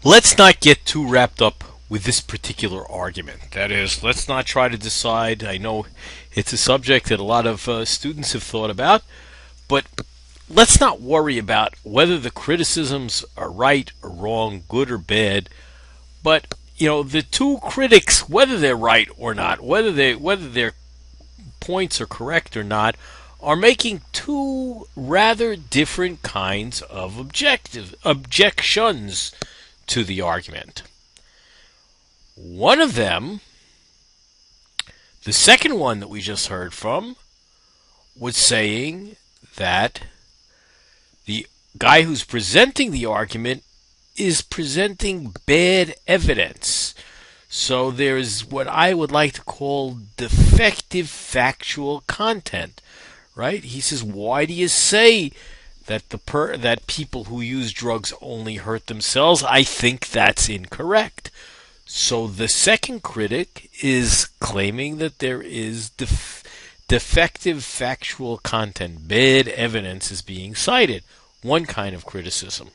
Let's not get too wrapped up with this particular argument. That is, let's not try to decide. I know it's a subject that a lot of students have thought about, but let's not worry about whether the criticisms are right or wrong, good or bad. But the two critics, whether they're right or not, whether their points are correct or not, are making two rather different kinds of objections to the argument. One of them, the second one that we just heard from, was saying that the guy who's presenting the argument is presenting bad evidence. So there's what I would like to call defective factual content, right? He says, why do you say that that people who use drugs only hurt themselves? I think that's incorrect. So the second critic is claiming that there is defective factual content. Bad evidence is being cited. One kind of criticism.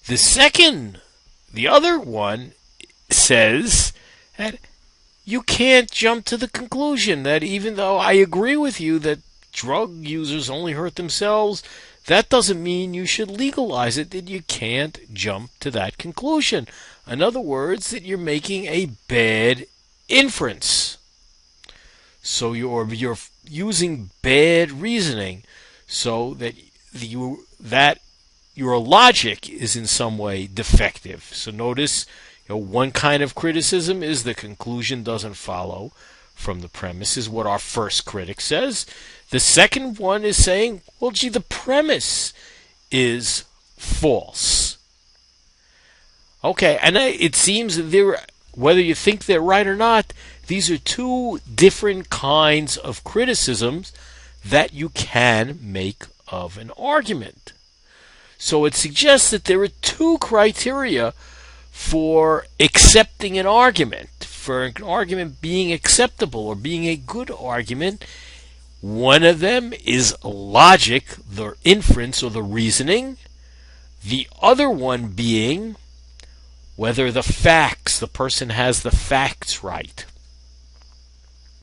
The other one says that you can't jump to the conclusion that even though I agree with you that drug users only hurt themselves, that doesn't mean you should legalize it, that you can't jump to that conclusion. In other words, that you're making a bad inference. So you're using bad reasoning so that your logic is in some way defective. So notice, one kind of criticism is the conclusion doesn't follow from the premise, is what our first critic says. The second one is saying, well, gee, the premise is false. Okay, and it seems that whether you think they're right or not, these are two different kinds of criticisms that you can make of an argument. So it suggests that there are two criteria for accepting an argument, for an argument being acceptable or being a good argument. One of them is logic, the inference or the reasoning. The other one being whether the person has the facts right.